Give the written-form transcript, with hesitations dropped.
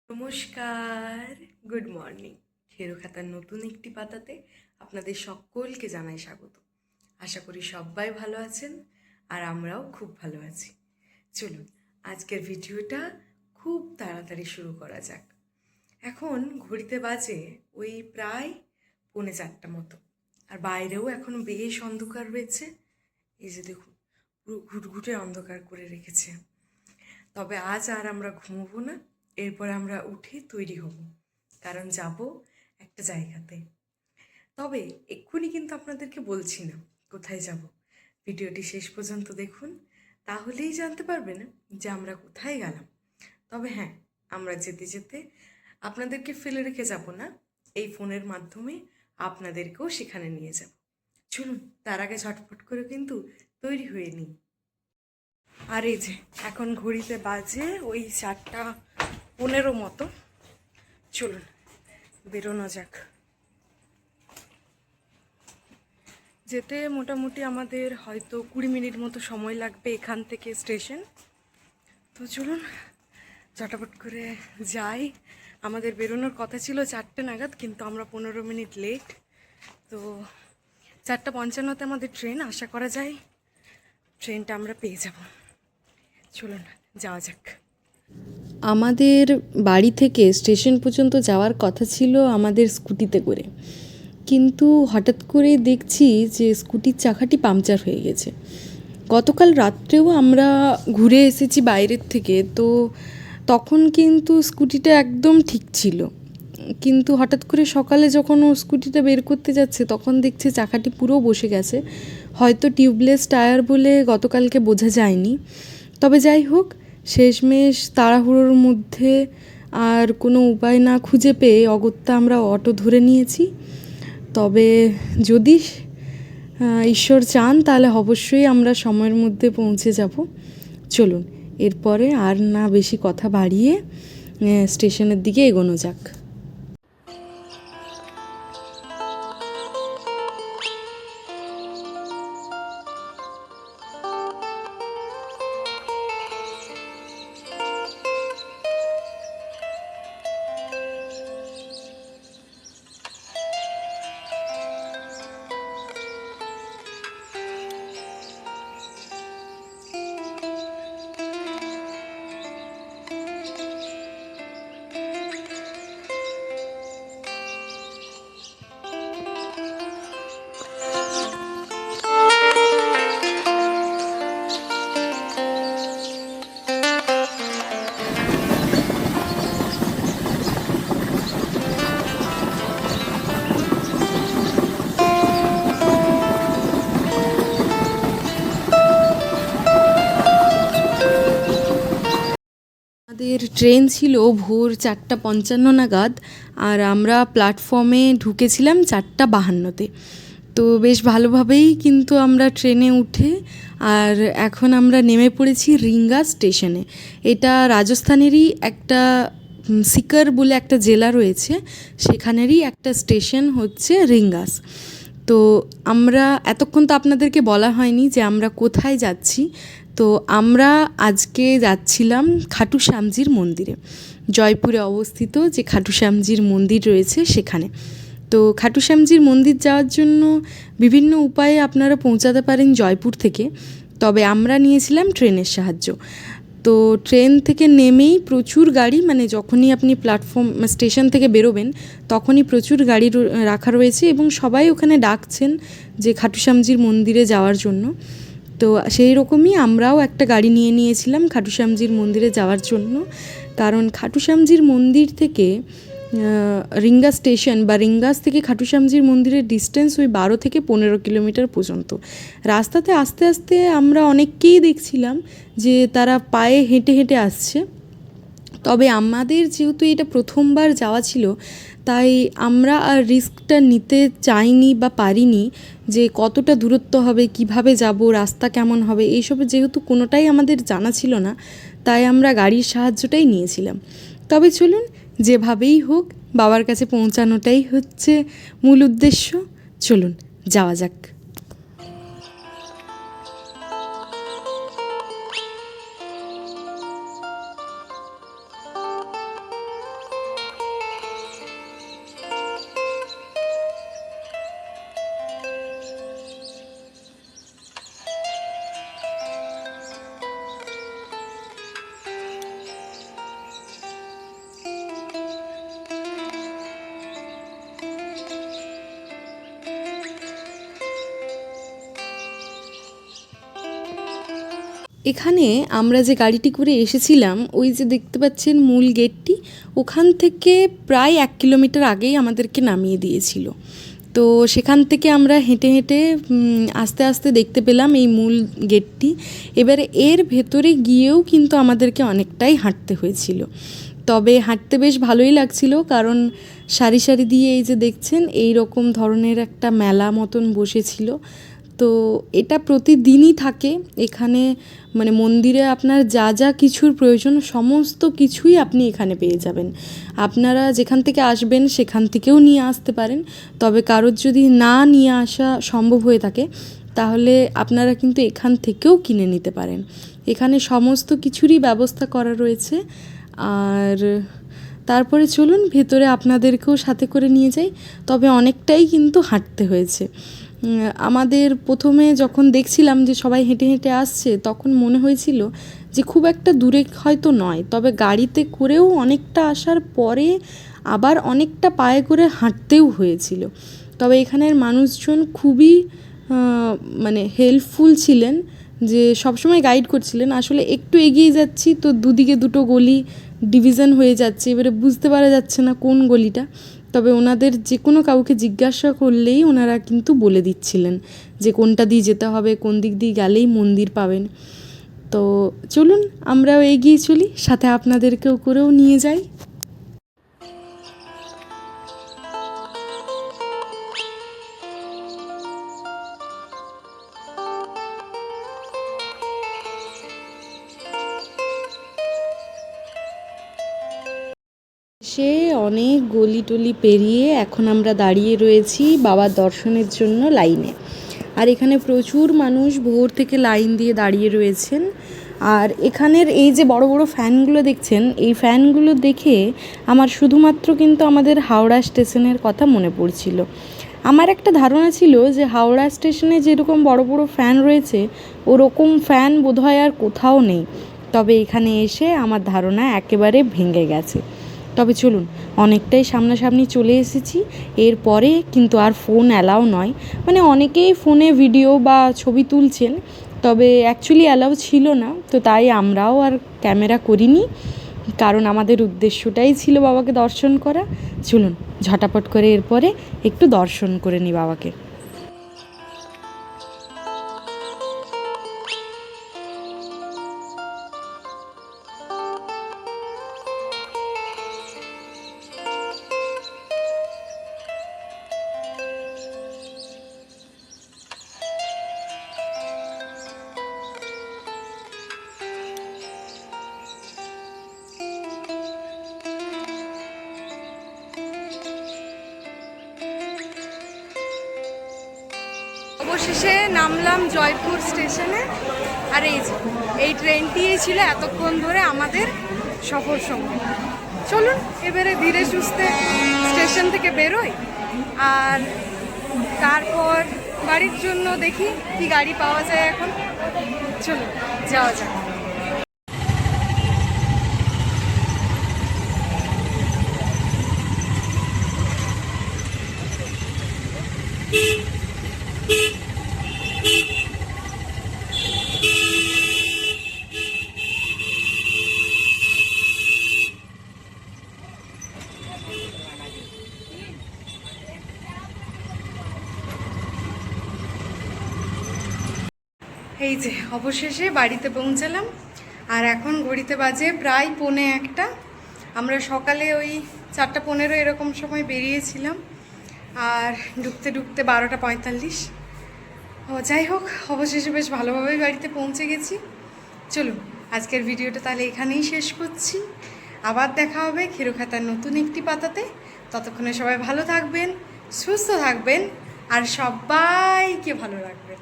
নমস্কার, good morning. খেরো খাতার নতুন একটি পাতাতে আপনাদের সকলকে জানাই স্বাগত। আশা করি সবাই ভালো আছেন আর আমরাও খুব ভালো আছি। চলুন আজকের ভিডিওটা খুব তাড়াতাড়ি শুরু করা যাক। এখন ঘড়িতে বাজে ওই প্রায় 3:45 মতো, আর বাইরেও এখন বেশ অন্ধকার রয়েছে। এই যে দেখুন, পুরো ঘুটঘুটে অন্ধকার করে রেখেছে। তবে আজ আর আমরা ঘুমোবো না, এরপর আমরা উঠে তৈরি হব, কারণ যাব একটা জায়গাতে। তবে এক্ষুনি কিন্তু আপনাদেরকে বলছি না কোথায় যাব। ভিডিওটি শেষ পর্যন্ত দেখুন, তাহলেই জানতে পারবেন যে আমরা কোথায় গেলাম। তবে হ্যাঁ, আমরা যেতে যেতে আপনাদেরকে ফেলে রেখে যাব না, এই ফোনের মাধ্যমে আপনাদেরকেও সেখানে নিয়ে যাব। চলুন তার আগে ঝটফট করে কিন্তু তৈরি হয়ে নিই। আর এই যে এখন ঘড়িতে বাজে ওই 4:15 মতো। চলুন বেরোনো যাক। যেতে মোটামুটি আমাদের হয়তো 20 মিনিট মতো সময় লাগবে এখান থেকে স্টেশন। তো চলুন ঝটাপট করে যাই। আমাদের বেরোনোর কথা ছিল 4টে নাগাদ, কিন্তু আমরা 15 মিনিট লেট। তো 4:55-তে আমাদের ট্রেন, আশা করা যায় ট্রেনটা আমরা পেয়ে যাব। চলুন যাওয়া যাক। আমাদের বাড়ি থেকে স্টেশন পর্যন্ত যাওয়ার কথা ছিল আমাদের স্কুটিতে করে, কিন্তু হঠাৎ করে দেখছি যে স্কুটির চাকাটি পাংচার হয়ে গেছে। গতকাল রাত্রেও আমরা ঘুরে এসেছি বাইরের থেকে, তো তখন কিন্তু স্কুটিটা একদম ঠিক ছিল, কিন্তু হঠাৎ করে সকালে যখন ও স্কুটিটা বের করতে যাচ্ছে তখন দেখছে চাকাটি পুরো বসে গেছে। হয়তো টিউবলেস টায়ার বলে গতকালকে বোঝা যায়নি। তবে যাই হোক, শেষমেশ তাড়াহুড়োর মধ্যে আর কোনো উপায় না খুঁজে পেয়ে অগত্যা আমরা অটো ধরে নিয়েছি। তবে যদি ঈশ্বর চান তাহলে অবশ্যই আমরা সময়ের মধ্যে পৌঁছে যাব। চলুন এরপরে আর না বেশি কথা বাড়িয়ে স্টেশনের দিকে এগোনো যাক। আমাদের ট্রেন ছিল ভোর 4:55 নাগাদ, আর আমরা প্ল্যাটফর্মে ঢুকেছিলাম 4:52-তে। তো বেশ ভালোভাবেই কিন্তু আমরা ট্রেনে উঠে আর এখন আমরা নেমে পড়েছি রিঙ্গা স্টেশনে। এটা রাজস্থানেরই একটা সিকার বলে একটা জেলা রয়েছে, সেখানেরই একটা স্টেশন হচ্ছে রিঙ্গাস। তো আমরা এতক্ষণ তো আপনাদেরকে বলা হয়নি যে আমরা কোথায় যাচ্ছি। তো আমরা আজকে যাচ্ছিলাম খাটু শ্যামজির মন্দিরে, জয়পুরে অবস্থিত যে খাটু শ্যামজির মন্দির রয়েছে সেখানে। তো খাটু শ্যামজির মন্দির যাওয়ার জন্য বিভিন্ন উপায়ে আপনারা পৌঁছাতে পারেন জয়পুর থেকে, তবে আমরা নিয়েছিলাম ট্রেনের সাহায্য। তো ট্রেন থেকে নেমেই প্রচুর গাড়ি, মানে যখনই আপনি প্ল্যাটফর্ম স্টেশন থেকে বেরোবেন তখনই প্রচুর গাড়ি রাখা রয়েছে এবং সবাই ওখানে ডাকছেন যে খাটু শ্যামজির মন্দিরে যাওয়ার জন্য। তো সেই রকমই আমরাও একটা গাড়ি নিয়ে নিয়েছিলাম খাটু শ্যামজির মন্দিরে যাওয়ার জন্য, কারণ খাটু শ্যামজির মন্দির থেকে রিঙ্গা স্টেশন বা রিঙ্গাস থেকে খাটু শ্যামজির মন্দিরের ডিস্টেন্স ওই 12 থেকে 15 কিলোমিটার পর্যন্ত। রাস্তাতে আস্তে আস্তে আমরা অনেককেই দেখছিলাম যে তারা পায়ে হেঁটে হেঁটে আসছে। তবে আমাদের যেহেতু এটা প্রথমবার যাওয়া ছিল, তাই আমরা আর রিস্কটা নিতে চাইনি বা পারিনি যে কতটা দূরত্ব হবে, কিভাবে যাব, রাস্তা কেমন হবে, এইসব যেহেতু কোনোটাই আমাদের জানা ছিল না, তাই আমরা গাড়ির সাহায্যটাই নিয়েছিলাম। তবে চলুন, যেভাবেই হোক বাবার কাছে পৌঁছানোটাই হচ্ছে মূল উদ্দেশ্য। চলুন যাওয়া যাক। এখানে আমরা যে গাড়িটি করে এসেছিলাম, ওই যে দেখতে পাচ্ছেন মূল গেটটি, ওখান থেকে প্রায় 1 কিলোমিটার আগেই আমাদেরকে নামিয়ে দিয়েছিল। তো সেখান থেকে আমরা হেঁটে হেঁটে আস্তে আস্তে দেখতে পেলাম এই মূল গেটটি। এবারে এর ভেতরে গিয়েও কিন্তু আমাদেরকে অনেকটাই হাঁটতে হয়েছিল, তবে হাঁটতে বেশ ভালোই লাগছিল, কারণ সারি সারি দিয়ে এই যে দেখছেন এই রকম ধরনের একটা মেলা মতন বসেছিল। তো এটা প্রতিদিনই থাকে এখানে, মানে মন্দিরে আপনার যা যা কিছুর প্রয়োজন সমস্ত কিছুই আপনি এখানে পেয়ে যাবেন। আপনারা যেখান থেকে আসবেন সেখান থেকেও নিয়ে আসতে পারেন, তবে কারোর যদি না নিয়ে আসা সম্ভব হয়ে থাকে তাহলে আপনারা কিন্তু এখান থেকেও কিনে নিতে পারেন। এখানে সমস্ত কিছুরই ব্যবস্থা করা রয়েছে। আর তারপরে চলুন ভেতরে আপনাদেরকেও সাথে করে নিয়ে যাই, তবে অনেকটাই কিন্তু হাঁটতে হয়েছে। আমাদের প্রথমে যখন দেখছিলাম যে সবাই হেঁটে হেঁটে আসছে, তখন মনে হয়েছিল যে খুব একটা দূরে হয়তো নয়, তবে গাড়িতে করেও অনেকটা আসার পরে আবার অনেকটা পায়ে করে হাঁটতেও হয়েছিল। তবে এখানের মানুষজন খুবই মানে হেল্পফুল ছিলেন, যে সবসময় গাইড করছিলেন। আসলে একটু এগিয়ে যাচ্ছি তো দুদিকে দুটো গলি ডিভিশন হয়ে যাচ্ছে, এবারে বুঝতে পারা যাচ্ছে না কোন গলিটা, তবে ওনাদের যে কোনো কাউকে জিজ্ঞাসা করলেই ওনারা কিন্তু বলে দিচ্ছিলেন যে কোনটা দিয়ে যেতে হবে, কোন দিক দিয়ে গেলেই মন্দির পাবেন। তো চলুন আমরাও এগিয়ে চলি, সাথে আপনাদেরকেও করেও নিয়ে যাই। সে অনেক গলি টলি পেরিয়ে এখন আমরা দাঁড়িয়ে রয়েছি বাবার দর্শনের জন্য লাইনে। আর এখানে প্রচুর মানুষ ভোর থেকে লাইন দিয়ে দাঁড়িয়ে রয়েছেন। আর এখানের এই যে বড় বড় ফ্যানগুলো দেখছেন, এই ফ্যানগুলো দেখে আমার শুধুমাত্র কিন্তু আমাদের হাওড়া স্টেশনের কথা মনে পড়ছিল। আমার একটা ধারণা ছিল যে হাওড়া স্টেশনে যেরকম বড় বড় ফ্যান রয়েছে ওরকম ফ্যান বোধহয় আর কোথাও নেই, তবে এখানে এসে আমার ধারণা একেবারে ভেঙে গেছে। তবে চলুন অনেকটাই সামনাসামনি চলে এসেছি, এরপরে কিন্তু আর ফোন অ্যালাউ নয়। মানে অনেকেই ফোনে ভিডিও বা ছবি তুলছেন, তবে অ্যাকচুয়ালি অ্যালাউ ছিল না, তো তাই আমরাও আর ক্যামেরা করিনি, কারণ আমাদের উদ্দেশ্যটাই ছিল বাবাকে দর্শন করা। চলুন ঝটাপট করে এরপরে একটু দর্শন করে নিই বাবাকে। অবশেষে নামলাম জয়পুর স্টেশনে। আর এই যে এই ট্রেনটি ছিল এতক্ষণ ধরে আমাদের সফর সময়। চলুন এবারে ধীরে সুস্থে স্টেশন থেকে বেরোই, আর তারপর বাড়ির জন্য দেখি কি গাড়ি পাওয়া যায় এখন। চলুন যাওয়া যাক। এই যে অবশেষে বাড়িতে পৌঁছালাম, আর এখন ঘড়িতে বাজে প্রায় 1:45। আমরা সকালে ওই 4:15 এরকম সময় বেরিয়েছিলাম, আর ঢুকতে ঢুকতে 12:45। যাই হোক, অবশেষে বেশ ভালোভাবেই বাড়িতে পৌঁছে গেছি। চলুন আজকের ভিডিওটা তাহলে এখানেই শেষ করছি। আবার দেখা হবে খেরোখাতার নতুন একটি পাতাতে। ততক্ষণে সবাই ভালো থাকবেন, সুস্থ থাকবেন, আর সবাইকে ভালো রাখবেন।